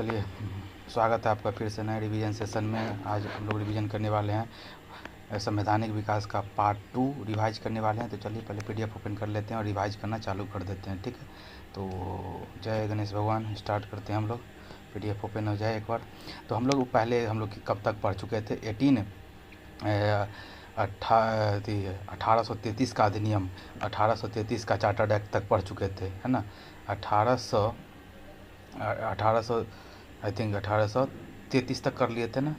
चलिए, स्वागत है आपका फिर से नए रिवीजन सेशन में। आज हम लोग रिवीजन करने वाले हैं संवैधानिक विकास का पार्ट 2 रिवाइज करने वाले हैं। तो चलिए पहले पीडीएफ ओपन कर लेते हैं और रिवाइज करना चालू कर देते हैं, ठीक है। तो जय गणेश भगवान, स्टार्ट करते हैं हम लोग। पीडीएफ ओपन हो जाए एक बार। तो हम लोग पहले कब तक पढ़ चुके थे? 1833 का अधिनियम, 1833 का चार्टर्ड एक्ट तक पढ़ चुके थे, है ना। 1800 आई थिंक 1833 तक कर लिए थे ना।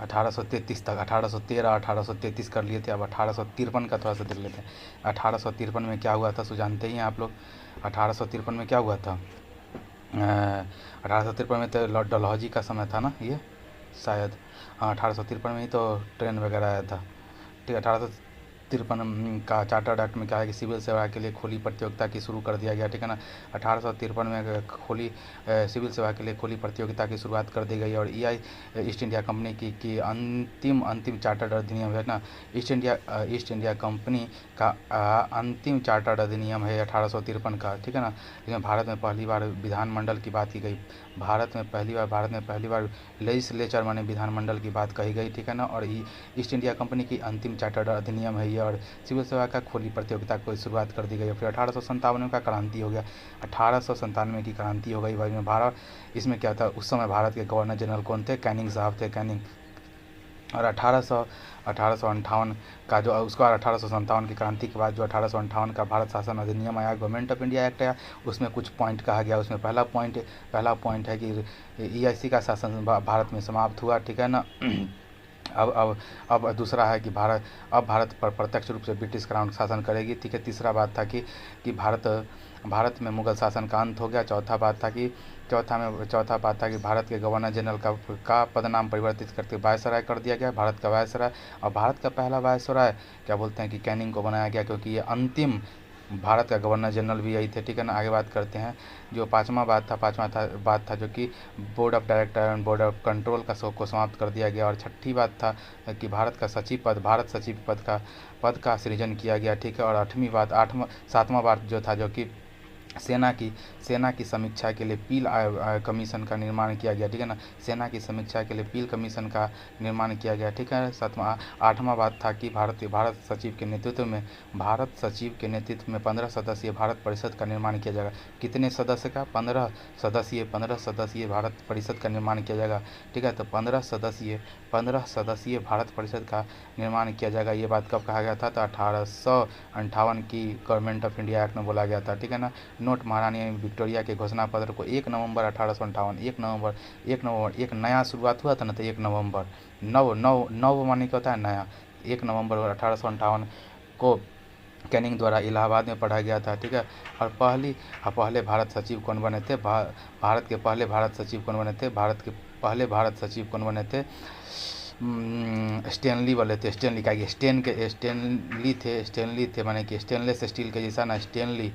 1833 तक, 1813 1833 कर लिए थे। अब 1853 का थोड़ा सा देख लेते हैं। 1853 में क्या हुआ था सो जानते ही हैं आप लोग। 1853 में क्या हुआ था? 1853 में तो लॉर्ड डलहौजी का समय था ना ये, शायद। हाँ, 1853 में ही तो ट्रेन वगैरह आया था, ठीक है। 1853 का चार्टर्ड एक्ट में क्या है कि सिविल सेवा के लिए खुली प्रतियोगिता की शुरू कर दिया गया, ठीक है ना। 1853 में सिविल सेवा के लिए खुली प्रतियोगिता की शुरुआत कर दी गई। और ईस्ट इंडिया कंपनी की अंतिम चार्टर्ड अधिनियम है ना। ईस्ट इंडिया कंपनी का अंतिम चार्टर्ड अधिनियम है 1853 का, ठीक है ना। इसमें भारत में पहली बार विधानमंडल की बात की गई। भारत में पहली बार लेजिस्लेचर माने विधानमंडल की बात कही गई, ठीक है ना। और ईस्ट इंडिया कंपनी की अंतिम चार्टर्ड अधिनियम है ये। और सिविल सेवा का खुली प्रतियोगिता को शुरुआत कर दी गई। फिर 1857 का क्रांति हो गया। 1897 की क्रांति हो गई भाई में भारत। इसमें क्या था, उस समय भारत के गवर्नर जनरल कौन थे? कैनिंग साहब थे, कैनिंग। और 1858 का जो उसके बाद 1857 की क्रांति के बाद जो 1858 का भारत शासन अधिनियम आया, गवर्नमेंट ऑफ इंडिया एक्ट आया, उसमें कुछ पॉइंट कहा गया। उसमें पहला पॉइंट है कि ईआईसी का शासन भारत में समाप्त हुआ, ठीक है ना। अब दूसरा है कि भारत पर प्रत्यक्ष रूप से ब्रिटिश क्राउन शासन करेगी, ठीक है। तीसरा बात था कि भारत में मुगल शासन का अंत हो गया। चौथा बात था कि भारत के गवर्नर जनरल का पदनाम परिवर्तित करके वायसराय कर दिया गया, भारत का वायसराय। और भारत का पहला वायसराय क्या बोलते हैं कि कैनिंग को बनाया गया, क्योंकि ये अंतिम भारत का गवर्नर जनरल भी यही थे, ठीक है ना। आगे बात करते हैं। जो पाँचवा बात था जो कि board of director and board of control को समाप्त कर दिया गया। और छठी बात था कि भारत सचिव पद का सृजन किया गया, ठीक है। और सातवां बात जो था जो कि सेना की समीक्षा के लिए पील कमीशन का निर्माण किया गया, ठीक है ना। सेना की समीक्षा के लिए पील कमीशन का निर्माण किया गया, ठीक है। आठवां बात था कि भारत सचिव के नेतृत्व में 15 सदस्यीय भारत परिषद का निर्माण किया जाएगा। कितने सदस्य का? 15 सदस्यीय भारत परिषद का निर्माण किया जाएगा, ठीक है। तो 15 सदस्यीय भारत परिषद का निर्माण किया जाएगा। ये बात कब कहा गया था? तो 1858 की गवर्नमेंट ऑफ इंडिया एक्ट में बोला गया था, ठीक है ना। नोट, महारानी विक्टोरिया के घोषणा पत्र को 1 नवंबर 1858, 1 नवंबर एक नया शुरुआत हुआ था ना। तो 1 नवंबर, नव माने क्या होता है? नया। 1 नवंबर 1858 को कैनिंग द्वारा इलाहाबाद में पढ़ा गया था, ठीक है। और पहले भारत सचिव कौन बने थे? भारत के पहले भारत सचिव कौन बने थे? स्टेनली वाले थे। स्टेनली का स्टेनली थे माने कि स्टेनलेस स्टील के जैसा ना, स्टेनली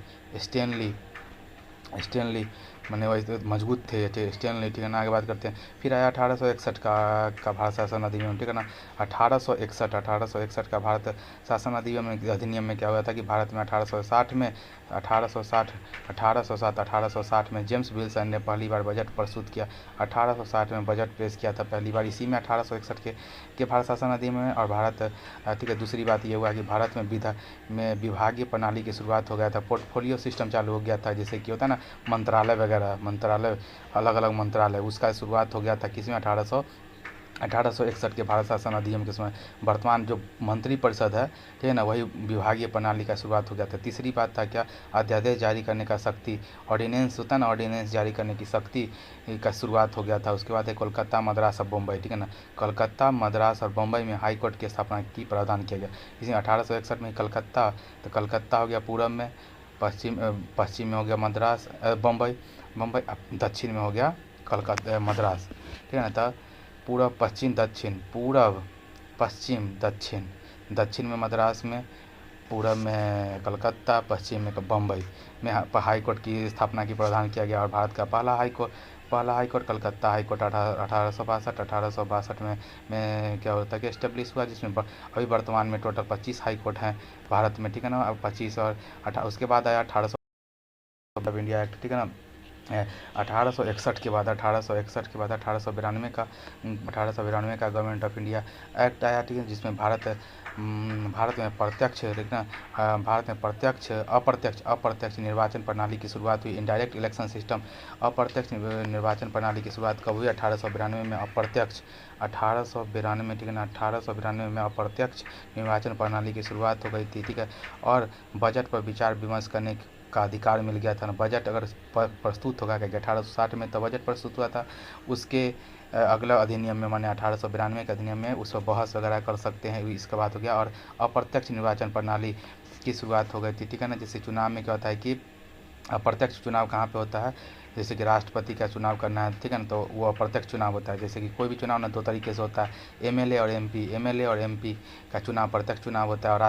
मैंने वही तो मजबूत थे स्टेनली, ठीक है ना। आगे बात करते हैं। फिर आया 1861 का भारत शासन अधिनियम, ठीक है ना। 1861 का भारत शासन अधिनियम में क्या हुआ था कि भारत में 1860 में जेम्स विल्सन ने पहली बार बजट प्रस्तुत किया। 1860 में बजट पेश किया था पहली बार, इसी में 1861 के भारत शासन अधिनियम में। और ठीक है, दूसरी बात ये हुआ कि भारत में विभागीय प्रणाली की शुरुआत हो गया था। पोर्टफोलियो सिस्टम चालू हो गया था, जैसे कि होता है ना मंत्रालय, अलग अलग मंत्रालय, उसका शुरुआत हो गया था किसमें? 1861 के भारत शासन अधिनियम के समय। वर्तमान जो मंत्री परिषद है, ठीक है ना, वही विभागीय प्रणाली का शुरुआत हो गया था। तीसरी बात था क्या? अध्यादेश जारी करने का शक्ति, ऑर्डिनेंस होता है ना, ऑर्डिनेंस जारी करने की शक्ति का शुरुआत हो गया था। उसके बाद है कोलकाता, मद्रास और बम्बई, ठीक है ना। कलकत्ता, मद्रास और बम्बई में हाई कोर्ट की स्थापना की प्रावधान किया गया। इसमें 1861 में कलकत्ता हो गया पूरब में, पश्चिम में हो गया मद्रास, बम्बई, दक्षिण में हो गया कलकत्ता, मद्रास, ठीक है ना। तो पूरब पश्चिम दक्षिण, दक्षिण में मद्रास में, पूरब में कलकत्ता, पश्चिम में बम्बई में हाई कोर्ट की स्थापना की प्रावधान किया गया। और भारत का पहला high court Calcutta high court 1862 में क्या होता है कि एस्टेब्लिश हुआ, जिसमें अभी वर्तमान में टोटल 25 हाई कोर्ट हैं भारत में, ठीक है ना। अब 25 और 18 उसके बाद आया 1800 इंडिया एक्ट, ठीक है ना। 1861 के बाद 1861 के बाद 1892 का गवर्नमेंट ऑफ इंडिया एक्ट आया, ठीक है, जिसमें भारत में प्रत्यक्ष, लेकिन भारत में प्रत्यक्ष अप्रत्यक्ष निर्वाचन प्रणाली की शुरुआत हुई। इनडायरेक्ट इलेक्शन सिस्टम, अप्रत्यक्ष निर्वाचन प्रणाली की शुरुआत कब हुई? 1892 में अप्रत्यक्ष 1892, ठीक है ना, 1892 में अप्रत्यक्ष निर्वाचन प्रणाली की शुरुआत हो गई थी, ठीक है। और बजट पर विचार विमर्श करने का अधिकार मिल गया था ना। बजट अगर प्रस्तुत होगा, क्या 1860 में तो बजट प्रस्तुत हुआ था, उसके अगला अधिनियम में, माने 1892 के अधिनियम में उस पर बहस वगैरह कर सकते हैं, इसका बात हो गया। और अप्रत्यक्ष निर्वाचन प्रणाली की शुरुआत हो गई थी, ठीक है ना। जैसे चुनाव में क्या होता है कि अप्रत्यक्ष चुनाव कहाँ पे होता है, जैसे कि राष्ट्रपति का चुनाव करना है, ठीक है ना, तो वो अप्रत्यक्ष चुनाव होता है। जैसे कि कोई भी चुनाव ना दो तरीके से होता है, एमएलए और एमपी का चुनाव प्रत्यक्ष चुनाव होता है, और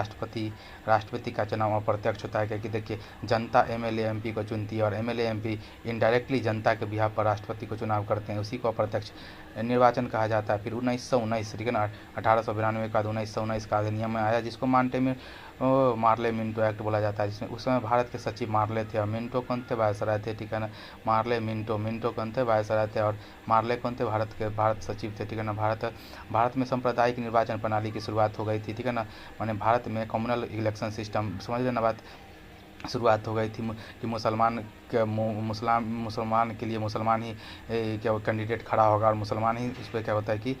राष्ट्रपति का चुनाव अप्रत्यक्ष होता है, क्योंकि देखिए जनता एमएलए एमपी को चुनती है, और एमएलए एमपी इनडायरेक्टली जनता के बिहाफ पर राष्ट्रपति को चुनाव करते हैं, उसी को अप्रत्यक्ष निर्वाचन कहा जाता है। फिर 1919, ठीक है ना, 1892 के बाद 1919 का अधिनियम आया, जिसको मार्ले मिंटो एक्ट बोला जाता है, जिसमें उस समय भारत के सचिव मार्ले थे, और मिंटो कौन थे? वायसराय थे, ठीक है ना। मार्ले मिंटो कौन थे? वायसराय थे, और मार्ले कौन थे? भारत सचिव थे, ठीक है ना। भारत में सांप्रदायिक निर्वाचन प्रणाली की शुरुआत हो गई थी, ठीक है ना। माने भारत में कम्युनल इलेक्शन सिस्टम, समझ लेना बात, शुरुआत हो गई थी कि मुसलमान के लिए मुसलमान ही क्या कैंडिडेट खड़ा होगा, और मुसलमान ही इस पर क्या होता है कि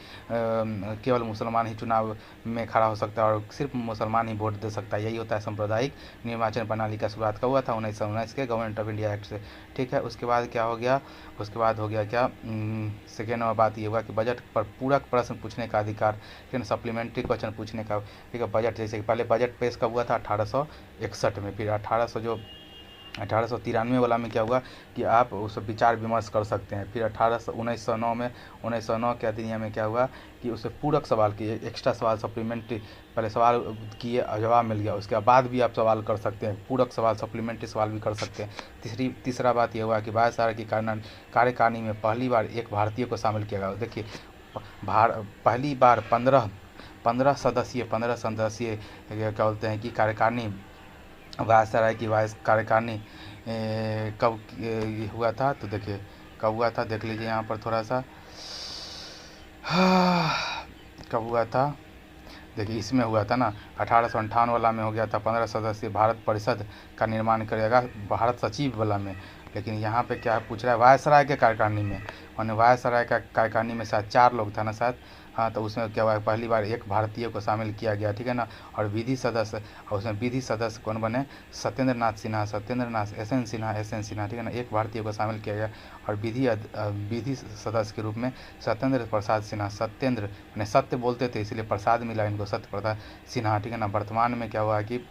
केवल मुसलमान ही चुनाव में खड़ा हो सकता है, और सिर्फ मुसलमान ही वोट दे सकता है। यही होता है सांप्रदायिक निर्वाचन प्रणाली का शुरुआत कब हुआ था? 1919 के गवर्नमेंट ऑफ इंडिया एक्ट से, ठीक है। उसके बाद क्या हो गया? उसके बाद हो गया क्या, सेकेंड बात ये हुआ कि बजट पर पूरक प्रश्न पूछने का अधिकार, ठीक है, सप्लीमेंट्री क्वेश्चन पूछने का, ठीक है। बजट, जैसे कि पहले बजट पेश कब हुआ था? 1861 में। फिर 1893 वाला में क्या हुआ कि आप उस विचार विमर्श कर सकते हैं। फिर 1909 में 1909 के अधिनियम में क्या हुआ कि उसे पूरक सवाल किए, एक्स्ट्रा सवाल, सप्लीमेंट्री, पहले सवाल किए, जवाब मिल गया, उसके बाद भी आप सवाल कर सकते हैं, पूरक सवाल, सप्लीमेंट्री सवाल भी कर सकते हैं। तीसरा बात यह हुआ कि वायसराय की कार्यकारिणी में पहली बार एक भारतीय को शामिल किया गया। देखिए पहली बार 15 सदस्यीय क्या बोलते हैं कि कार्यकारिणी, वायसराय की कार्यकारिणी कब हुआ था? तो देखिए कब हुआ था, देख लीजिए यहाँ पर थोड़ा सा, कब हुआ था, देखिए इसमें हुआ था ना, 1858 वाला में हो गया था, 15 सदस्यीय भारत परिषद का निर्माण करेगा, भारत सचिव वाला में। लेकिन यहाँ पे क्या पूछ रहा है? वायसराय के कार्यकारिणी में, माने वायसराय का कार्यकारिणी में शायद 4 लोग था ना शायद, हाँ, तो उसमें क्या हुआ, पहली बार एक भारतीय को शामिल किया गया, ठीक है ना। और विधि सदस्य, और उसमें विधि सदस्य कौन बने? सत्येंद्र नाथ सिन्हा, एस एन सिन्हा, ठीक है ना। एक भारतीय को शामिल किया गया, और विधि सदस्य के रूप में सत्येंद्र प्रसाद सिन्हा, सत्येंद्र मैंने सत्य बोलते थे इसलिए प्रसाद मिला इनको, सत्य प्रसाद सिन्हा, ठीक है ना। वर्तमान में क्या हुआ कि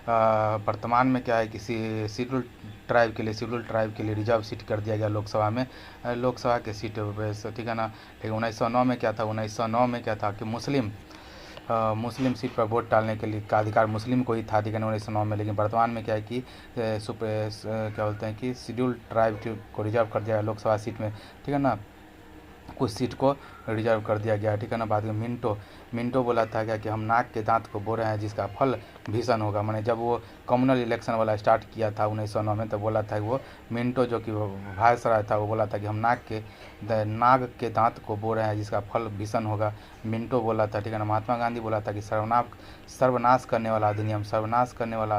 वर्तमान में क्या है कि शेड्यूल ट्राइब के लिए रिजर्व सीट कर दिया गया लोकसभा में, लोकसभा के सीट, ठीक है ना। लेकिन 1909 में क्या था? 1909 में क्या था कि मुस्लिम सीट पर वोट डालने के लिए का अधिकार मुस्लिम को ही था, ठीक है ना, 1909 में। लेकिन वर्तमान में क्या है कि क्या बोलते हैं कि शेड्यूल ट्राइब को रिजर्व कर दिया लोकसभा सीट में, ठीक है ना, कुछ सीट को रिजर्व कर दिया गया, ठीक है ना। बाद में मिंटो बोला था क्या कि हम नाक के दांत को बो रहे हैं जिसका फल भीषण होगा। मैंने जब वो कम्युनल इलेक्शन वाला स्टार्ट किया था 1909 में, तो बोला था कि वो मिंटो जो कि वायसराय था, वो बोला था कि हम नाग के दांत को बो रहे हैं जिसका फल भीषण होगा, मिंटो बोला था, ठीक है ना। महात्मा गांधी बोला था कि सर्वनाश करने वाला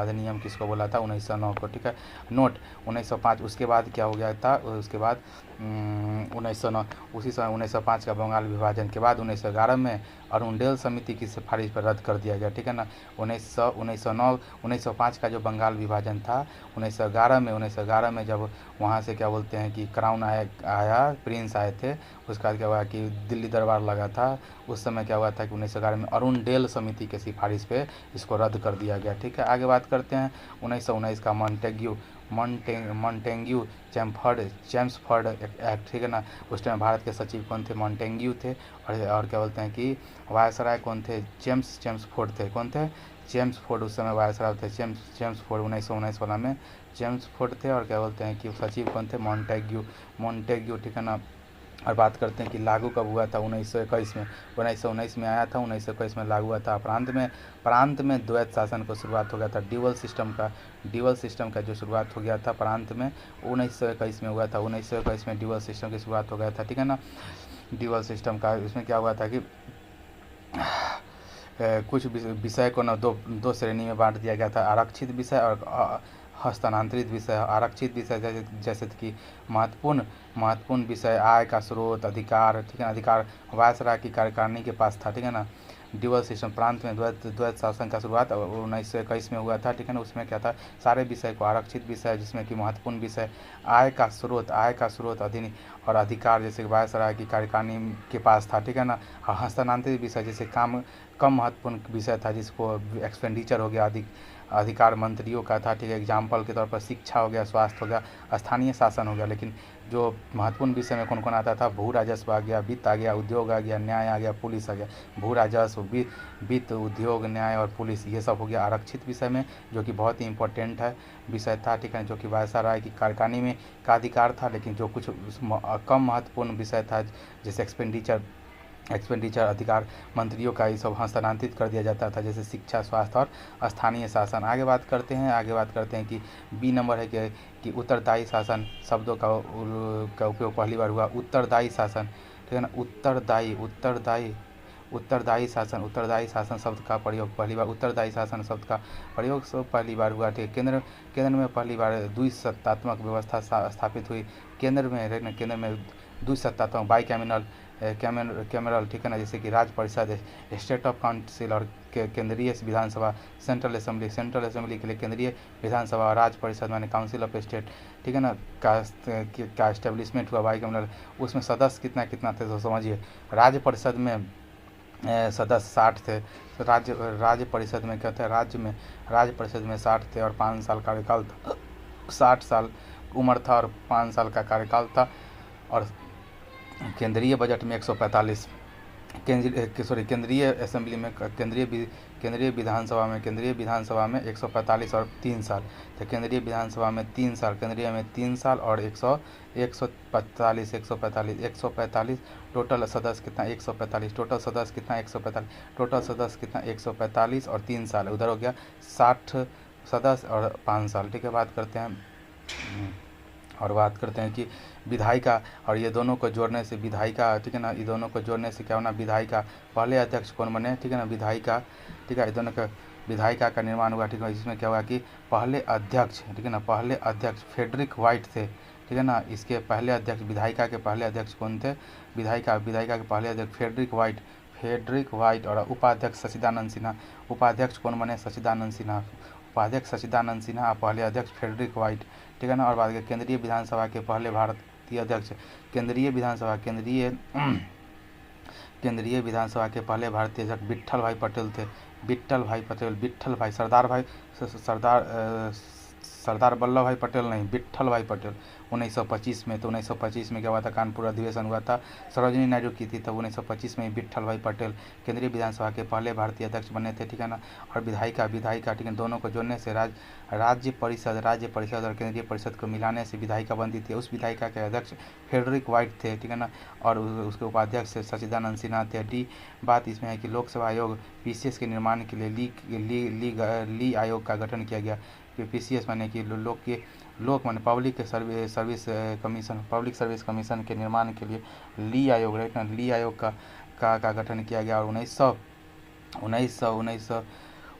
अधिनियम किसको बोला था? 1909 को, ठीक है। नोट 1905, उसके बाद क्या हो गया था? उसके बाद 1909, उसी समय 1905 का बंगाल विभाजन के बाद 1911 में अरुणडेल समिति की सिफारिश पर रद्द कर दिया गया, ठीक है ना। 1905 का जो बंगाल विभाजन था, 1911 में जब वहाँ से क्या बोलते हैं कि क्राउन आया, प्रिंस आए थे, उसके बाद क्या हुआ कि दिल्ली दरबार लगा था, उस समय क्या हुआ था कि 1911 में अरुणडेल समिति के सिफारिश पे इसको रद्द कर दिया गया, ठीक है। आगे बात करते हैं 1919 का मॉन्टेग्यू चेम्सफोर्ड एक्ट, ठीक है ना। उस टाइम भारत के सचिव कौन थे? मॉन्टेग्यू थे, और क्या बोलते हैं कि वायसराय कौन थे? चेम्सफोर्ड थे। कौन थे? चेम्सफोर्ड उस समय वायसराय थे, चेम्सफोर्ड 1919 वाला में चेम्सफोर्ड थे, और क्या बोलते हैं कि सचिव कौन थे? मॉन्टेग्यू, ठीक है ना। और बात करते हैं कि लागू कब हुआ था 1921 में। 1919 में आया था, 1921 में लागू हुआ था। प्रांत में द्वैत शासन को शुरुआत हो गया था, ड्यूअल सिस्टम का जो शुरुआत हो गया था प्रांत में 1921 में हुआ था। 1921 में ड्यूअल सिस्टम की शुरुआत हो गया था, ठीक है ना। ड्यूअल सिस्टम का इसमें क्या हुआ था कि कुछ विषय को ना दो श्रेणी में बांट दिया गया था, आरक्षित विषय और हस्तांतरित विषय। आरक्षित विषय जैसे कि महत्वपूर्ण विषय, आय का स्रोत, अधिकार, ठीक है ना, अधिकार वायसराय की कार्यकारिणी के पास था, ठीक है ना। ड्यूअल सिस्टम प्रांत में द्वैत शासन का शुरुआत 1921 में हुआ था, ठीक है ना। उसमें क्या था, सारे विषय को आरक्षित विषय, जिसमें कि महत्वपूर्ण विषय, आय का स्रोत अधिन और अधिकार जैसे वायसराय की कार्यकारिणी के पास था, ठीक है ना। हस्तांतरित विषय जैसे कम महत्वपूर्ण विषय था, जिसको एक्सपेंडिचर हो गया, अधिकार मंत्रियों का था, ठीक है। एग्जाम्पल के तौर पर शिक्षा हो गया, स्वास्थ्य हो गया, स्थानीय शासन हो गया। लेकिन जो महत्वपूर्ण विषय में कौन कौन आता था, भू राजस्व आ गया, वित्त आ गया, उद्योग आ गया, न्याय आ गया, पुलिस आ गया। भू राजस्व, वित्त, उद्योग, न्याय और पुलिस, ये सब हो गया आरक्षित विषय में, जो कि बहुत ही इंपॉर्टेंट है विषय था, ठीक है। जो कि वायसराय की कार्यकारिणी में का अधिकार था। लेकिन जो कुछ कम महत्वपूर्ण विषय था, जैसे एक्सपेंडिचर अधिकार मंत्रियों का ये सब हस्तांतरित कर दिया जाता था, जैसे शिक्षा, स्वास्थ्य और स्थानीय शासन। आगे बात करते हैं कि बी नंबर है कि उत्तरदायी शासन शब्दों का उपयोग पहली बार हुआ। उत्तरदायी शासन, ठीक है ना। उत्तरदायी शासन शब्द का प्रयोग पहली बार हुआ, ठीक है। केंद्र में पहली बार द्विसत्तात्मक व्यवस्था स्थापित हुई। केंद्र में द्विसत्तात्मक कैमरल, ठीक है ना, जैसे कि राज्य परिषद, स्टेट ऑफ काउंसिल और केंद्रीय विधानसभा, सेंट्रल असेंबली के लिए केंद्रीय विधानसभा और राज्य परिषद माने काउंसिल ऑफ स्टेट, ठीक है ना, का एस्टेब्लिशमेंट हुआ बाईकैमरल। उसमें सदस्य कितना थे तो समझिए। राज्य परिषद में सदस्य 60 थे। राज्य परिषद में क्या था, राज्य परिषद में 60 थे और 5 साल कार्यकाल था। 60 साल उम्र था और 5 साल का कार्यकाल था। और केंद्रीय बजट में 145, केंद्रीय असेंबली में केंद्रीय विधानसभा में 145 और 3 साल। तो केंद्रीय विधानसभा में 3 साल, केंद्रीय में 3 साल और 145 टोटल सदस्य कितना 145, टोटल सदस्य कितना 145 और 3 साल, उधर हो गया 60 सदस्य और 5 साल, ठीक है। बात करते हैं कि विधायिका और ये दोनों को जोड़ने से विधायिका, ठीक है ना, ये दोनों को जोड़ने से क्या होना, विधायिका पहले अध्यक्ष कौन बने, ठीक है ना, विधायिका, ठीक है। ये दोनों का विधायिका का निर्माण हुआ, ठीक है। इसमें क्या हुआ कि पहले अध्यक्ष, ठीक है ना, पहले अध्यक्ष फ्रेडरिक वाइट थे, ठीक है ना। इसके पहले अध्यक्ष, विधायिका के पहले अध्यक्ष कौन थे, विधायिका के पहले अध्यक्ष फ्रेडरिक वाइट और उपाध्यक्ष सच्चिदानंद सिन्हा। उपाध्यक्ष कौन बने, सच्चिदानंद सिन्हा, पहले अध्यक्ष फ्रेडरिक वाइट, ठीक है ना। और बात करें केंद्रीय विधानसभा के पहले भारतीय अध्यक्ष, केंद्रीय विधानसभा के पहले भारतीय अध्यक्ष विट्ठल भाई पटेल थे। सरदार वल्लभ भाई पटेल नहीं, विट्ठल भाई पटेल। 1925 में, तो 1925 में क्या हुआ था, कानपुर अधिवेशन हुआ था, सरोजिनी नायडू की थी, तब 1925 में विट्ठल भाई पटेल केंद्रीय विधानसभा के पहले भारतीय अध्यक्ष बने थे, ठीक है ना। और विधायिका, ठीक है, दोनों को जोड़ने से राज्य परिषद और केंद्रीय परिषद को मिलाने से विधायिका बनती थी। उस विधायिका के अध्यक्ष फ्रेडरिक वाइट थे, ठीक है ना, और उसके उपाध्यक्ष सच्चिदानंद सिन्हा थे। डी बात इसमें है कि लोकसेवा आयोग पीसीएस के निर्माण के लिए ली आयोग का गठन किया गया। पीसीएस माने कि लोक माने पब्लिक सर्विस कमीशन के निर्माण के लिए ली आयोग का गठन किया गया। और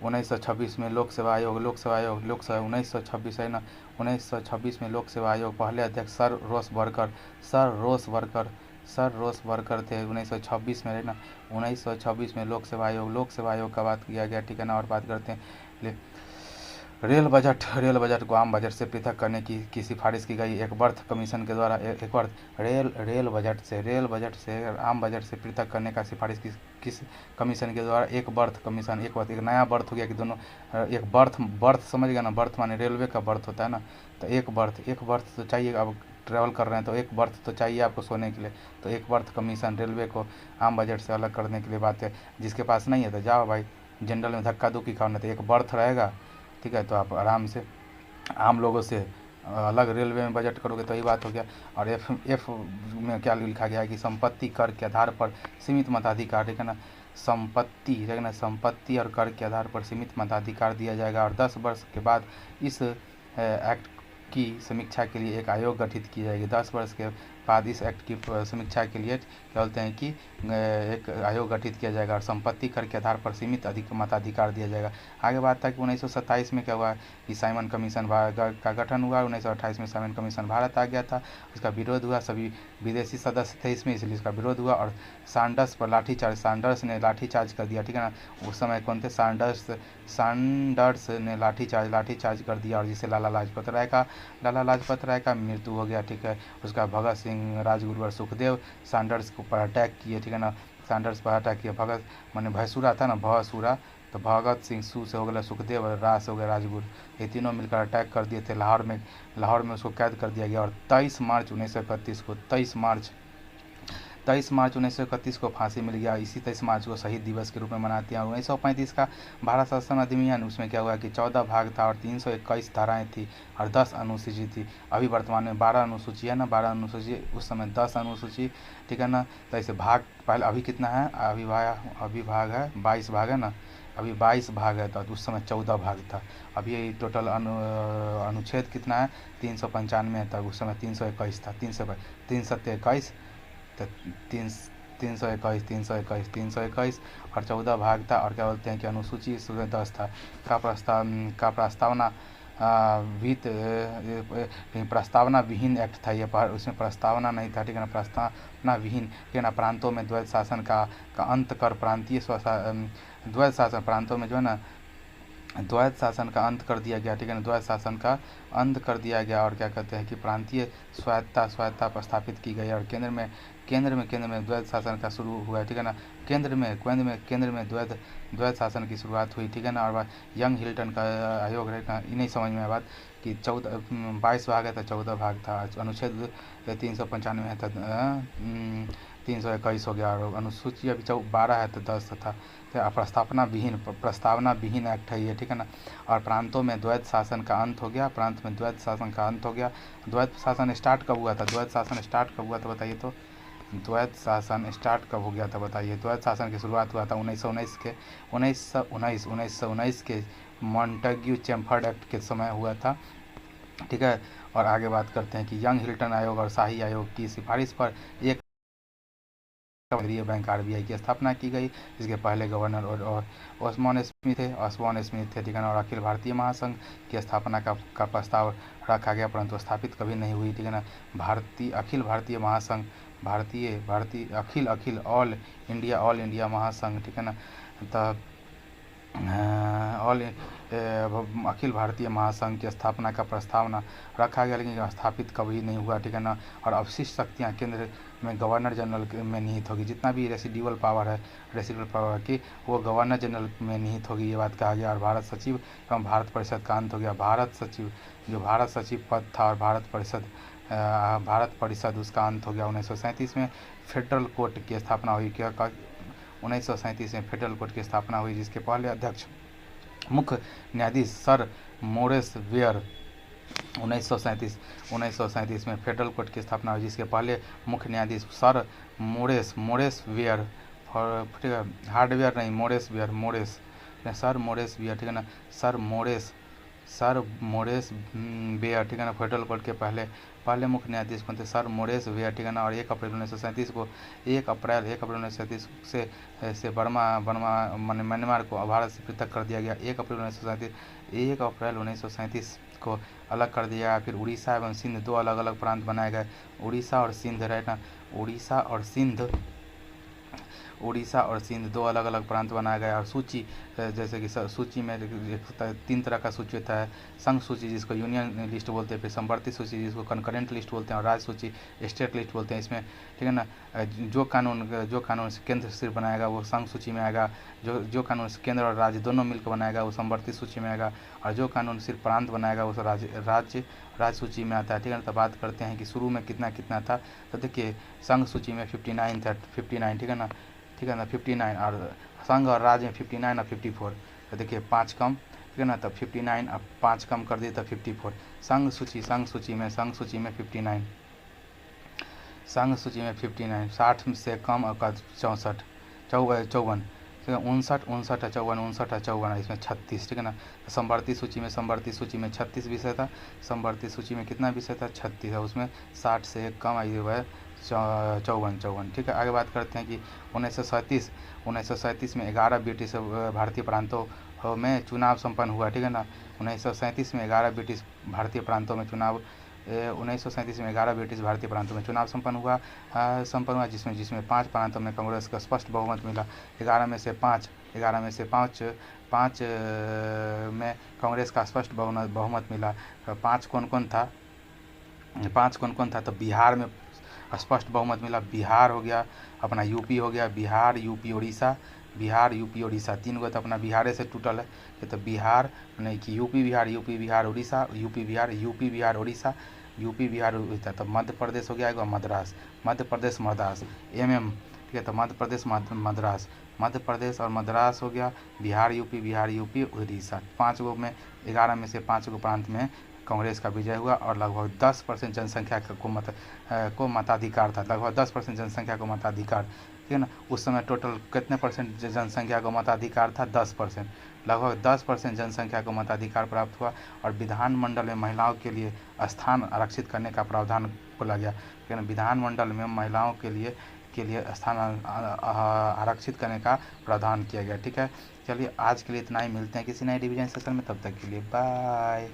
1926 में लोकसेवा आयोग 1926 है ना, 1926 में लोकसेवा आयोग पहले अध्यक्ष सर रोस वर्कर थे 1926 में, है ना। 1926 में लोकसेवा आयोग का बात किया गया, ठीक है ना। और बात करते हैं रेल बजट को आम बजट से पृथक करने की सिफारिश की गई। एक बर्थ कमीशन के द्वारा रेल बजट से आम बजट से पृथक करने का सिफारिश किस कमीशन के द्वारा, एक नया बर्थ हो गया कि दोनों एक बर्थ समझ गया ना, बर्थ माने रेलवे का बर्थ होता है ना, तो एक बर्थ तो चाहिए। अब ट्रैवल कर रहे हैं तो एक बर्थ तो चाहिए आपको सोने के लिए, तो एक बर्थ कमीशन रेलवे को आम बजट से अलग करने के लिए बात है। जिसके पास नहीं है तो जाओ भाई जनरल में धक्का धुक्की खाओ, नहीं तो एक बर्थ रहेगा, ठीक है, तो आप आराम से आम लोगों से अलग रेलवे में बजट करोगे तो ही बात हो गया। और एफ में क्या लिखा गया है कि संपत्ति कर के आधार पर सीमित मताधिकार, ठीक है ना, संपत्ति, ठीक है ना, संपत्ति और कर के आधार पर सीमित मताधिकार दिया जाएगा। और 10 वर्ष के बाद इस एक्ट की समीक्षा के लिए एक आयोग गठित की जाएगी। 10 वर्ष के बाद इस एक्ट की समीक्षा के लिए क्या बोलते हैं कि एक आयोग गठित किया जाएगा और संपत्ति कर के आधार पर सीमित अधिक मताधिकार दिया जाएगा। आगे बात था कि 1927 में क्या हुआ कि साइमन कमीशन का गठन हुआ। 1928 में साइमन कमीशन भारत आ गया था, उसका विरोध हुआ, सभी विदेशी सदस्य थे इसमें, इसलिए इसका विरोध हुआ। और सैंडर्स पर लाठीचार्ज, सैंडर्स ने लाठीचार्ज कर दिया, ठीक है ना। उस समय कौन थे? सैंडर्स ने लाठीचार्ज कर दिया, और जिससे लाला लाजपत राय का मृत्यु हो गया, ठीक है। उसका भगत सिंह, राजगुरु और सुखदेव सैंडर्स को पर अटैक किए, ठीक है ना, सैंडर्स पर अटैक किया। भगत माने भैंसुरा था ना, भसूरा, तो भगत सिंह सू से हो गया सुखदेव और राज से हो गया राजगुरु, ये तीनों मिलकर अटैक कर दिए थे लाहौर में उसको कैद कर दिया गया। और 23 मार्च 1931 को 23 मार्च 1931 को फांसी मिल गया। इसी 23 मार्च को शहीद दिवस के रूप में मनाते हैं। 1935 का भारत शासन अधिनियम, उसमें क्या हुआ कि 14 भाग था और 321 धाराएं थी और 10 अनुसूची थी। अभी वर्तमान में 12 अनुसूची है ना, 12 अनुसूची, उस समय 10 अनुसूची, ठीक है ना। तो ऐसे भाग पहले, अभी कितना है, अभी भाग है 22 भाग है ना, अभी 22 भाग है, तो उस समय 14 भाग था। अभी टोटल अनुच्छेद कितना है, 395 है, तब उस समय 321 था, 321 तो 321 और 14 भाग था। और क्या बोलते हैं कि अनुसूची इसमें 10 था। का प्रस्तावना प्रस्तावना विहीन एक्ट था ये, पर उसमें प्रस्तावना नहीं था, ठीक है ना, प्रस्तावना विहीन, ठीक है ना। प्रांतों में द्वैत शासन का अंत कर प्रांतीय द्वैत शासन, प्रांतों में जो है ना द्वैत शासन का अंत कर दिया गया, ठीक है ना, द्वैत शासन का अंत कर दिया गया। और क्या कहते हैं कि प्रांतीय स्वायत्ता स्थापित की गई। और केंद्र में द्वैत शासन का शुरू हुआ है, ठीक है ना। केंद्र में द्वैत शासन की शुरुआत हुई, ठीक है ना। और यंग हिल्टन का आयोग रहेगा, इन्हीं समझ में बात कि 22 भाग है तो 14 भाग था। अनुच्छेद 395 है तो 321 हो गया। और अनुसूची अभी 12 है तो 10 था। प्रस्तावना विहीन एक्ट है ये, ठीक है ना। और प्रांतों में द्वैत शासन का अंत हो गया, द्वैत शासन स्टार्ट कब हुआ था, द्वैत शासन स्टार्ट कब हुआ था बताइए तो, द्वैत शासन स्टार्ट कब हो गया था बताइए। द्वैत शासन की शुरुआत हुआ था 1919 के मॉन्टेग्यू चैम्फर्ड एक्ट के समय हुआ था, ठीक है। और आगे बात करते हैं कि यंग हिल्टन आयोग और शाही आयोग की सिफारिश पर एक केंद्रीय बैंक आरबीआई की स्थापना की गई, जिसके पहले गवर्नर और ऑस्मान स्मिथ थे, ठीक है ना। और अखिल भारतीय महासंघ की स्थापना का प्रस्ताव रखा गया, परंतु स्थापित कभी नहीं हुई, ठीक है ना। अखिल भारतीय महासंघ, अखिल ऑल इंडिया महासंघ, ठीक है ना। तो अखिल भारतीय महासंघ की स्थापना का प्रस्तावना रखा गया, लेकिन स्थापित कभी नहीं हुआ, ठीक है ना। और अवशिष्ट शक्तियाँ केंद्र में गवर्नर जनरल में निहित होगी, जितना भी रेसिडुअल पावर की वो गवर्नर जनरल में निहित होगी, ये बात कहा गया। और भारत सचिव एवं भारत परिषद का अंत हो गया। भारत सचिव पद था और भारत परिषद उसका अंत हो गया 1937 में। फेडरल कोर्ट की स्थापना हुई, 1937 में फेडरल कोर्ट की स्थापना हुई, जिसके पहले अध्यक्ष मुख्य न्यायाधीश सर मोरेस वेयर 1937 में फेडरल कोर्ट की स्थापना हुई, जिसके पहले मुख्य न्यायाधीश सर मोरेस वेयर, ठीक है, हार्डवेयर नहीं, मोरेस सर मोरेस वेयर, ठीक है ना, सर मोरेस वेयर, ठीक है ना। फेडरल कोर्ट के पहले मुख्य न्यायाधीश कौन थे? सर मोरेस वेयर, ठीक है ना। और 1 अप्रैल 1937 से म्यांमार को भारत से पृथक कर दिया गया। 1 अप्रैल 1937 को अलग कर दिया गया। फिर उड़ीसा एवं सिंध 2 अलग अलग प्रांत बनाए गए, उड़ीसा और सिंध 2 अलग अलग प्रांत बनाया गया। और सूची, जैसे कि सूची में 3 तरह का सूची होता है, संघ सूची जिसको यूनियन लिस्ट बोलते हैं, फिर संवर्ती सूची जिसको कंकरेंट लिस्ट बोलते हैं, और राज्य सूची स्टेट लिस्ट बोलते हैं। इसमें, ठीक है ना, जो कानून केंद्र सिर्फ बनाएगा वो संघ सूची में आएगा, जो कानून केंद्र और राज्य दोनों मिलकर बनाएगा वो संवर्ती सूची में आएगा, और जो कानून सिर्फ प्रांत बनाएगा वो राज्य सूची में आता है, ठीक है ना। तो बात करते हैं कि शुरू में कितना था। तो देखिए संघ सूची में 59 था, 59, ठीक है ना, 59, और संघ और राज्य में 59 और 54। तो देखिए 5 कम ठीक है ना। तब 59, अब 5 कम कर दिए तो 54। संघ सूची में 59, संघ सूची में 59, 60 से कम और 64, 54, ठीक है, 59, 59 है 54, 59 है 54, इसमें 36, ठीक है ना। समवर्ती सूची में 36 विषय था, समवर्ती सूची में कितना विषय था, 36 है, उसमें 60 से एक कम आई हुआ है 54, ठीक है। आगे बात करते हैं कि 1937 में 11 ब्रिटिश भारतीय प्रांतों में चुनाव संपन्न हुआ, ठीक है ना। 1937 में 11 ब्रिटिश भारतीय प्रांतों में चुनाव 1937 में 11 ब्रिटिश भारतीय प्रांतों में चुनाव संपन्न हुआ, जिसमें 5 प्रांतों में कांग्रेस का स्पष्ट बहुमत मिला। 11 में से 5 में कांग्रेस का स्पष्ट बहुमत मिला। 5 कौन कौन था, तो बिहार में स्पष्ट बहुमत मिला, बिहार हो गया, अपना यूपी हो गया, बिहार यूपी उड़ीसा, 3 गो तो अपना बिहारे से टूटल है, तो बिहार नहीं कि यूपी बिहार उड़ीसा, तब मध्य प्रदेश हो गया, एगो मद्रास, ठीक है। तो मध्य प्रदेश और मद्रास हो गया, बिहार यूपी उड़ीसा, 5 गो में 11 में से 5 गो प्रांत में कांग्रेस का विजय हुआ और लगभग 10% जनसंख्या को मताधिकार था, लगभग 10% जनसंख्या को मताधिकार, ठीक है ना। उस समय टोटल कितने परसेंट जनसंख्या को मताधिकार था, 10%, लगभग 10% जनसंख्या को मताधिकार प्राप्त हुआ और विधानमंडल में महिलाओं के लिए स्थान आरक्षित करने का प्रावधान खोला गया, ठीक है ना। विधानमंडल में महिलाओं के लिए स्थान आरक्षित करने का प्रावधान किया गया, ठीक है। चलिए आज के लिए इतना ही, मिलते हैं किसी नए डिवीजन सेशन में, तब तक के लिए बाय।